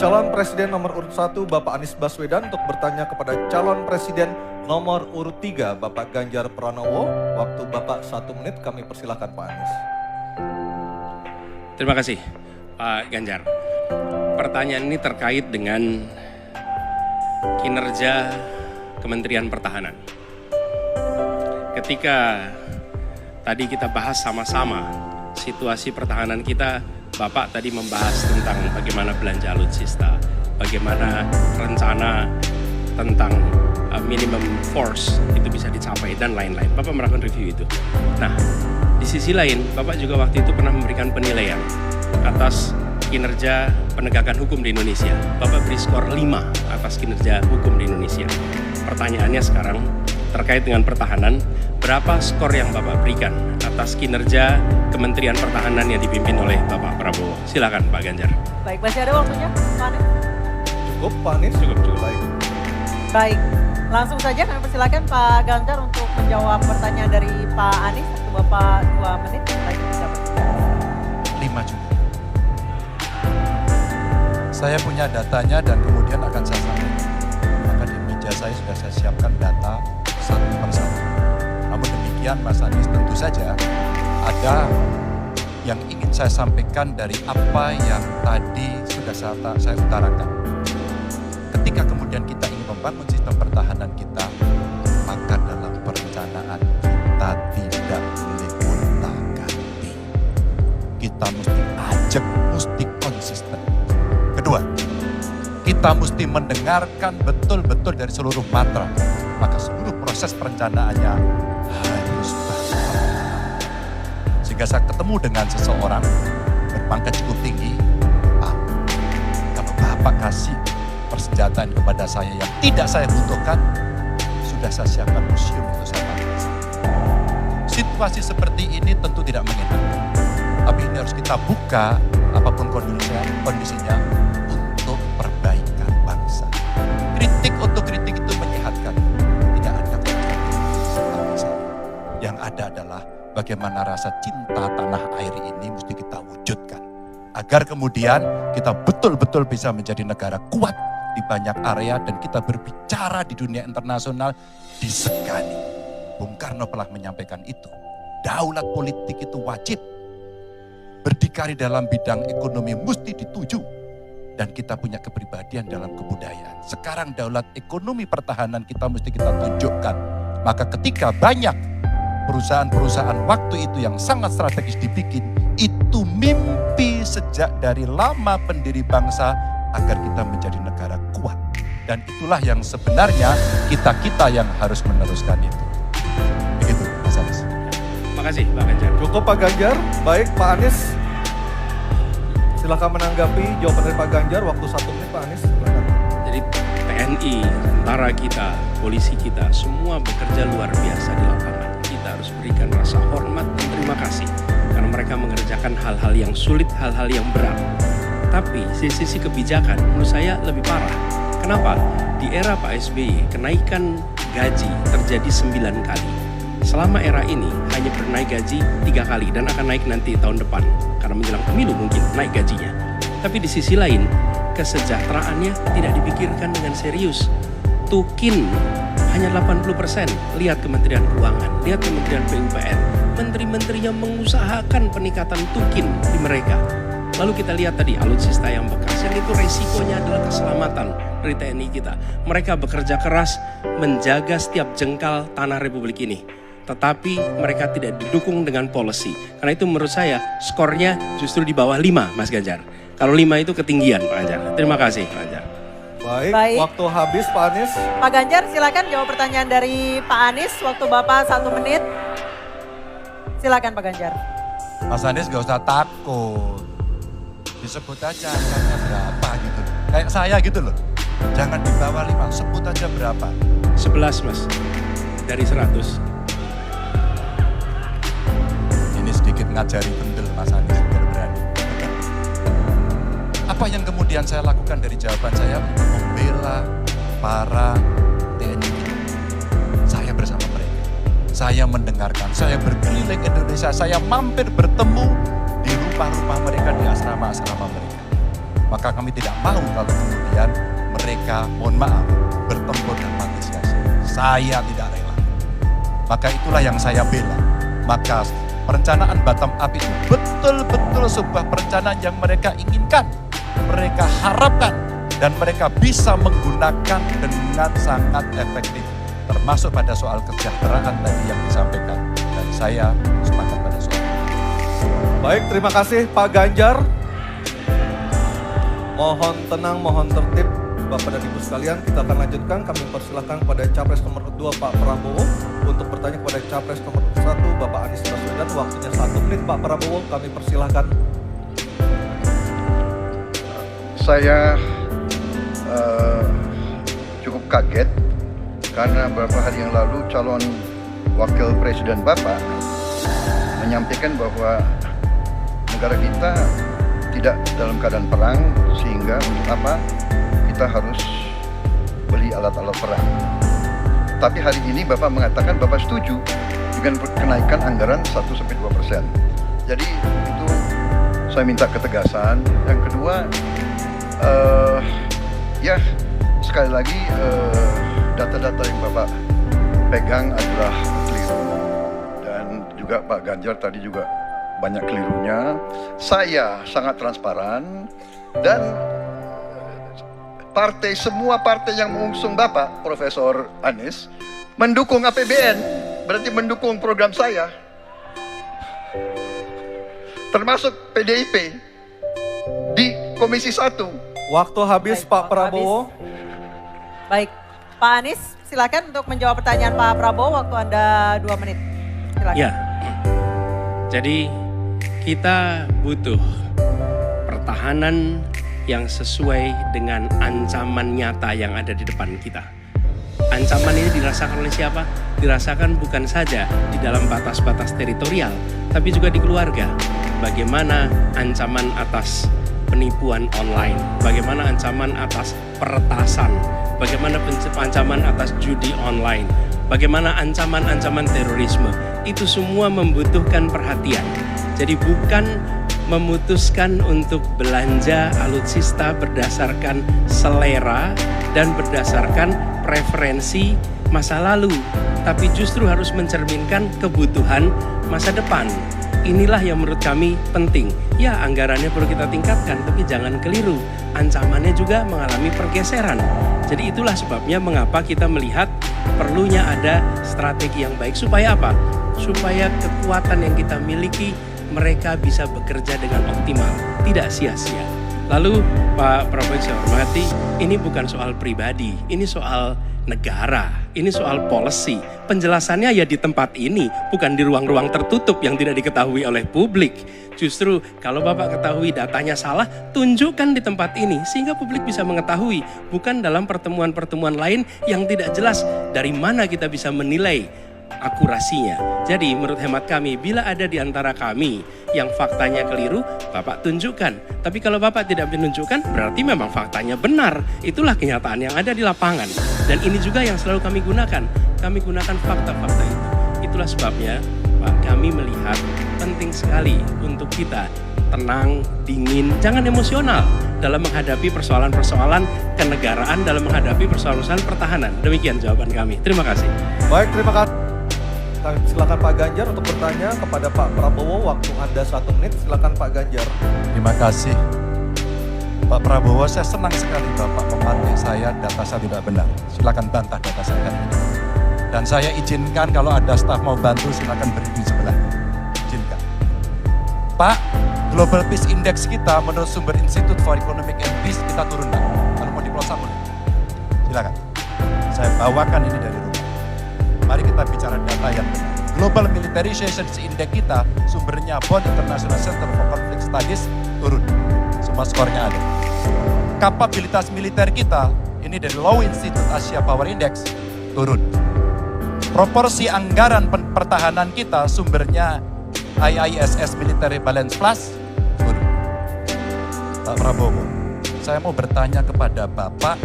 calon presiden nomor urut 1 Bapak Anies Baswedan untuk bertanya kepada calon presiden nomor urut 3 Bapak Ganjar Pranowo. Waktu Bapak 1 menit, kami persilahkan Pak Anies. Terima kasih Pak Ganjar. Pertanyaan ini terkait dengan kinerja Kementerian Pertahanan. Ketika tadi kita bahas sama-sama situasi pertahanan kita, Bapak tadi membahas tentang bagaimana belanja alutsista, bagaimana rencana tentang minimum force itu bisa dicapai dan lain-lain. Bapak melakukan review itu. Nah, di sisi lain, Bapak juga waktu itu pernah memberikan penilaian atas kinerja penegakan hukum di Indonesia. Bapak beri skor 5 atas kinerja hukum di Indonesia. Pertanyaannya sekarang terkait dengan pertahanan, berapa skor yang Bapak berikan atas kinerja Kementerian Pertahanan yang dipimpin oleh Bapak Prabowo? Silakan Pak Ganjar. Baik, masih ada waktunya Pak Anies? Cukup Pak Anies? Cukup. Baik. Baik, langsung saja kami persilakan Pak Ganjar untuk menjawab pertanyaan dari Pak Anies. Waktu Bapak 2 menit, baik bisa berbicara. 5 juga. Saya punya datanya dan kemudian akan saya sampaikan. Maka di meja saya sudah saya siapkan data satu persatu. Namun demikian Mas Anies, tentu saja ada yang ingin saya sampaikan dari apa yang tadi sudah saya utarakan. Ketika kemudian kita ingin membangun sistem pertahanan kita, maka dalam perencanaan kita tidak boleh gonta-ganti. Kita mesti ajak, mesti konsisten. Kedua, kita mesti mendengarkan betul-betul dari seluruh matra. Maka seluruh proses perencanaannya harus berpengalaman. Sehingga saya ketemu dengan seseorang berpangkat cukup tinggi, Pak, kalau Bapak kasih persenjataan kepada saya yang tidak saya butuhkan, sudah saya siapkan museum untuk saya pakai. Situasi seperti ini tentu tidak mengenakan. Tapi ini harus kita buka apapun kondisinya untuk perbaikan bangsa. Kritik untuk kritik itu menyehatkan. Tidak ada konflik. Yang ada adalah bagaimana rasa cinta tanah air ini mesti kita wujudkan. Agar kemudian kita betul-betul bisa menjadi negara kuat di banyak area dan kita berbicara di dunia internasional disegani. Bung Karno pernah menyampaikan itu. Daulat politik itu wajib. Berdikari dalam bidang ekonomi mesti dituju. Dan kita punya kepribadian dalam kebudayaan. Sekarang daulat ekonomi pertahanan kita mesti kita tunjukkan. Maka ketika banyak perusahaan-perusahaan waktu itu yang sangat strategis dibikin, itu mimpi sejak dari lama pendiri bangsa agar kita menjadi negara kuat. Dan itulah yang sebenarnya kita-kita yang harus meneruskan itu. Begitu Mas Anies. Terima kasih Pak Ganjar. Cukup Pak Ganjar. Baik Pak Anies. Silakan menanggapi jawaban dari Pak Ganjar. Waktu 1 menit Pak Anies. Silakan. Jadi TNI, tentara kita, polisi kita, semua bekerja luar biasa di lapangan. Kita harus berikan rasa hormat dan terima kasih. Karena mereka mengerjakan hal-hal yang sulit, hal-hal yang berat. Tapi sisi kebijakan menurut saya lebih parah. Kenapa? Di era Pak SBY, kenaikan gaji terjadi 9 kali. Selama era ini hanya bernaik gaji 3 kali dan akan naik nanti tahun depan. Karena menjelang pemilu mungkin naik gajinya. Tapi di sisi lain, kesejahteraannya tidak dipikirkan dengan serius. Tukin hanya 80%. Lihat Kementerian Keuangan, lihat Kementerian PUPR. Menteri-menterinya mengusahakan peningkatan tukin di mereka. Lalu kita lihat tadi alutsista yang bekas, yang itu resikonya adalah keselamatan dari TNI kita. Mereka bekerja keras menjaga setiap jengkal tanah Republik ini. Tetapi mereka tidak didukung dengan policy. Karena itu menurut saya skornya justru di bawah 5 Mas Ganjar. Kalau 5 itu ketinggian Pak Ganjar. Terima kasih Pak Ganjar. Baik, waktu habis Pak Anies. Pak Ganjar silakan jawab pertanyaan dari Pak Anies. Waktu Bapak 1 menit. Silakan Pak Ganjar. Mas Anies gak usah takut. Disebut aja angkanya berapa gitu. Kayak saya gitu loh. Jangan di bawah 5, sebut aja berapa. 11 Mas, dari 100. Ini sedikit ngajari kendel Mas Anies biar berani. Apa yang kemudian saya lakukan dari jawaban saya untuk membela para TNI. Saya bersama mereka. Saya mendengarkan, saya berkeliling Indonesia, saya mampir bertemu di rumah-rumah mereka, di asrama-asrama mereka. Maka kami tidak mau kalau kemudian mereka, mohon maaf, bertempur dan mati sia-sia. Saya tidak rela. Maka itulah yang saya bela. Maka perencanaan bottom up itu betul-betul sebuah perencanaan yang mereka inginkan, mereka harapkan, dan mereka bisa menggunakan dengan sangat efektif. Termasuk pada soal kesejahteraan tadi yang disampaikan. Dan saya sepakat pada soal itu. Baik, terima kasih Pak Ganjar. Mohon tenang, mohon tertib Bapak dan Ibu sekalian. Kita akan lanjutkan. Kami persilahkan kepada Capres nomor 2 Pak Prabowo untuk bertanya kepada Capres nomor 1 Bapak Anies Baswedan. Waktunya 1 menit Pak Prabowo, kami persilahkan. Saya cukup kaget karena beberapa hari yang lalu calon wakil presiden Bapak menyampaikan bahwa negara kita tidak dalam keadaan perang, sehingga untuk apa kita harus beli alat-alat perang. Tapi hari ini Bapak mengatakan Bapak setuju dengan kenaikan anggaran 1-2%. Jadi itu saya minta ketegasan. Yang kedua, ya sekali lagi data-data yang Bapak pegang adalah keliru, dan juga Pak Ganjar tadi juga banyak kelirunya. Saya sangat transparan, dan semua partai yang mengusung Bapak Profesor Anies mendukung APBN, berarti mendukung program saya, termasuk PDIP di Komisi 1. Waktu habis Baik, Pak waktu Prabowo. Baik, Pak Anies silakan untuk menjawab pertanyaan Pak Prabowo. Waktu Anda 2 menit. Silakan. Ya, jadi kita butuh pertahanan yang sesuai dengan ancaman nyata yang ada di depan kita. Ancaman ini dirasakan oleh siapa? Dirasakan bukan saja di dalam batas-batas teritorial, tapi juga di keluarga. Bagaimana ancaman atas penipuan online, bagaimana ancaman atas peretasan, bagaimana ancaman atas judi online, bagaimana ancaman-ancaman terorisme. Itu semua membutuhkan perhatian. Jadi bukan memutuskan untuk belanja alutsista berdasarkan selera dan berdasarkan preferensi masa lalu, tapi justru harus mencerminkan kebutuhan masa depan. Inilah yang menurut kami penting. Ya, anggarannya perlu kita tingkatkan, tapi jangan keliru. Ancamannya juga mengalami pergeseran. Jadi itulah sebabnya mengapa kita melihat perlunya ada strategi yang baik. Supaya apa? Supaya kekuatan yang kita miliki, mereka bisa bekerja dengan optimal, tidak sia-sia. Lalu Pak Prabowo yang saya hormati, ini bukan soal pribadi, ini soal negara, ini soal policy. Penjelasannya ya di tempat ini, bukan di ruang-ruang tertutup yang tidak diketahui oleh publik. Justru kalau Bapak ketahui datanya salah, tunjukkan di tempat ini sehingga publik bisa mengetahui, bukan dalam pertemuan-pertemuan lain yang tidak jelas dari mana kita bisa menilai akurasinya. Jadi menurut hemat kami, bila ada di antara kami yang faktanya keliru, Bapak tunjukkan. Tapi kalau Bapak tidak menunjukkan, berarti memang faktanya benar. Itulah kenyataan yang ada di lapangan. Dan ini juga yang selalu kami gunakan. Kami gunakan fakta-fakta itu. Itulah sebabnya Pak, kami melihat penting sekali untuk kita tenang, dingin, jangan emosional dalam menghadapi persoalan-persoalan kenegaraan, dalam menghadapi persoalan-persoalan pertahanan. Demikian jawaban kami. Terima kasih. Baik, terima kasih. Silakan Pak Ganjar untuk bertanya kepada Pak Prabowo. Waktu Anda 1 menit. Silakan Pak Ganjar. Terima kasih. Pak Prabowo, saya senang sekali Bapak memanggil saya data saya tidak benar. Silakan bantah data saya hari ini. Dan saya izinkan kalau ada staf mau bantu, silakan berdiri sebelah. Izinkan. Pak, Global Peace Index kita menurut sumber Institute for Economic and Peace kita turun, Pak. Kalau mau di-close up, silakan. Saya bawakan ini dari rumah. Mari kita bicara data yang benar. Global Militarization Index kita, sumbernya Bond International Center for Conflict Studies, turun. Semua skornya ada. Kapabilitas militer kita, ini dari Law Institute Asia Power Index, turun. Proporsi anggaran pertahanan kita, sumbernya IISS Military Balance Plus, turun. Pak Prabowo, saya mau bertanya kepada Bapak,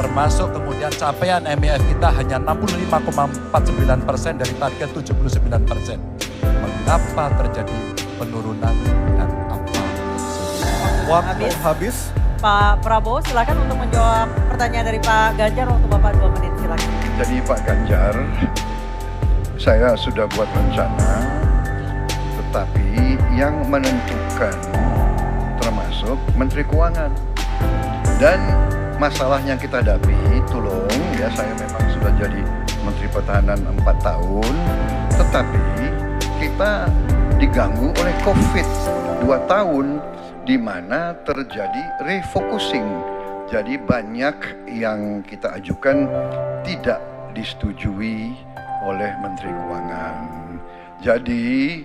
termasuk kemudian capaian MEF kita hanya 65,49% dari target 79%. Mengapa terjadi penurunan dan apa? Waktu habis. Pak Prabowo silakan untuk menjawab pertanyaan dari Pak Ganjar, waktu Bapak 2 menit silakan. Jadi Pak Ganjar, saya sudah buat rencana, tetapi yang menentukan termasuk Menteri Keuangan. Dan masalah yang kita hadapi, tolong ya, saya memang sudah jadi Menteri Pertahanan 4 tahun, tetapi kita diganggu oleh COVID 2 tahun, di mana terjadi refocusing. Jadi banyak yang kita ajukan tidak disetujui oleh Menteri Keuangan. Jadi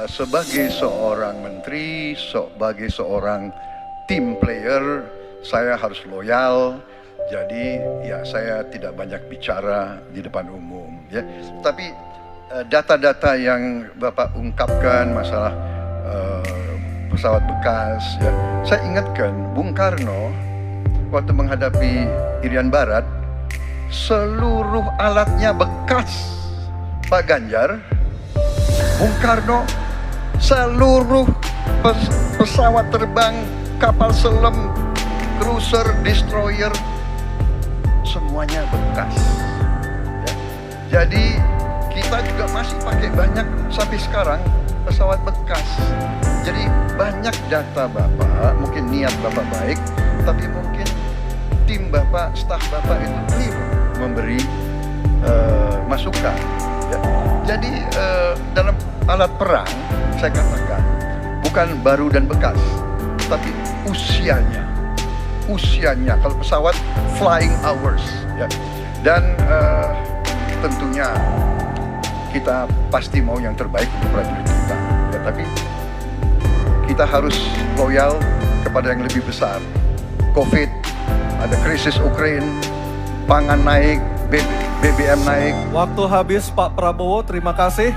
sebagai seorang menteri, sebagai seorang team player, saya harus loyal. Jadi ya saya tidak banyak bicara di depan umum ya. Tapi data-data yang Bapak ungkapkan masalah pesawat bekas ya. Saya ingatkan Bung Karno waktu menghadapi Irian Barat, seluruh alatnya bekas. Pak Ganjar, Bung Karno, seluruh pesawat terbang, kapal selam, cruiser, destroyer, semuanya bekas ya. Jadi kita juga masih pakai banyak sampai sekarang pesawat bekas. Jadi banyak data Bapak, mungkin niat Bapak baik, tapi mungkin tim Bapak, staf Bapak itu keliru memberi masukan ya. Jadi dalam alat perang, saya katakan bukan baru dan bekas, tapi usianya. Kalau pesawat flying hours ya. Dan tentunya kita pasti mau yang terbaik untuk prajurit kita ya, tapi kita harus loyal kepada yang lebih besar. COVID, ada krisis Ukraina, pangan naik, BBM naik. Waktu habis Pak Prabowo, terima kasih.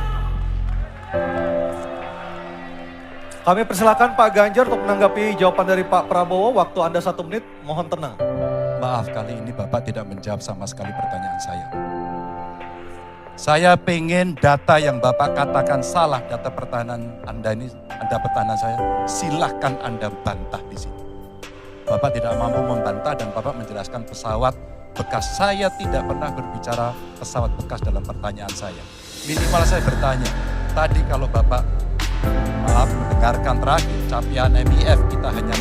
Kami persilakan Pak Ganjar untuk menanggapi jawaban dari Pak Prabowo. Waktu Anda 1 menit, mohon tenang. Maaf, kali ini Bapak tidak menjawab sama sekali pertanyaan saya. Saya pengen data yang Bapak katakan salah, data pertahanan Anda ini, Anda pertahanan saya, silahkan Anda bantah di sini. Bapak tidak mampu membantah dan Bapak menjelaskan pesawat bekas. Saya tidak pernah berbicara pesawat bekas dalam pertanyaan saya. Minimal saya bertanya, tadi kalau Bapak maaf mendengarkan terakhir capaian MIF kita hanya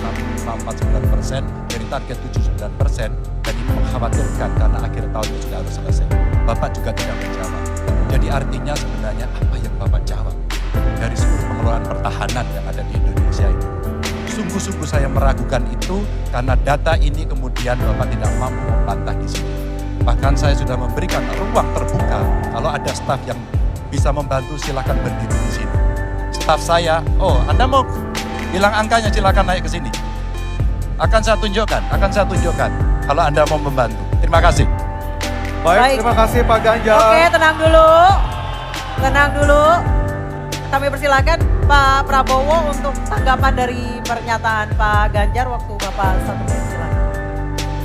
6,49% dari target 79%, dan ini mengkhawatirkan karena akhir tahun itu sudah harus selesai. Bapak juga tidak menjawab. Jadi artinya sebenarnya apa yang Bapak jawab dari seluruh pengelolaan pertahanan yang ada di Indonesia ini? Sungguh-sungguh saya meragukan itu karena data ini kemudian Bapak tidak mampu membantah di sini. Bahkan saya sudah memberikan ruang terbuka, kalau ada staf yang bisa membantu silakan berdiri di sini. Staf saya, oh Anda mau bilang angkanya silakan naik ke sini. Akan saya tunjukkan kalau Anda mau membantu. Terima kasih. Baik, terima kasih Pak Ganjar. Oke, tenang dulu. Kami persilakan Pak Prabowo untuk tanggapan dari pernyataan Pak Ganjar, waktu Bapak 1 menit silakan.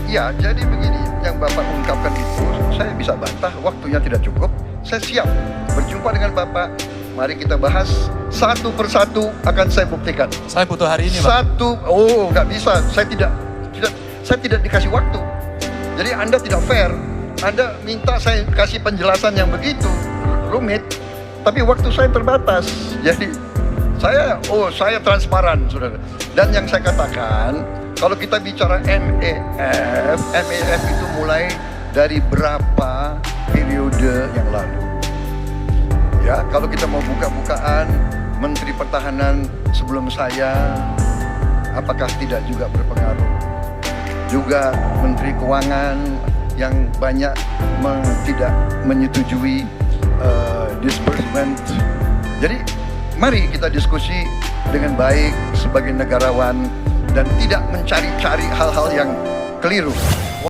Ya, jadi begini, yang Bapak ungkapkan itu saya bisa bantah, waktunya tidak cukup. Saya siap berjumpa dengan Bapak. Mari kita bahas satu persatu, akan saya buktikan. Saya butuh hari ini, Pak. Nggak bisa. Saya tidak dikasih waktu. Jadi Anda tidak fair. Anda minta saya kasih penjelasan yang begitu rumit, tapi waktu saya terbatas. Jadi saya transparan, saudara. Dan yang saya katakan, kalau kita bicara MEF itu mulai dari berapa periode yang lalu. Ya, kalau kita mau buka-bukaan, Menteri Pertahanan sebelum saya, apakah tidak juga berpengaruh? Juga Menteri Keuangan yang banyak tidak menyetujui disbursement. Jadi mari kita diskusi dengan baik sebagai negarawan dan tidak mencari-cari hal-hal yang keliru.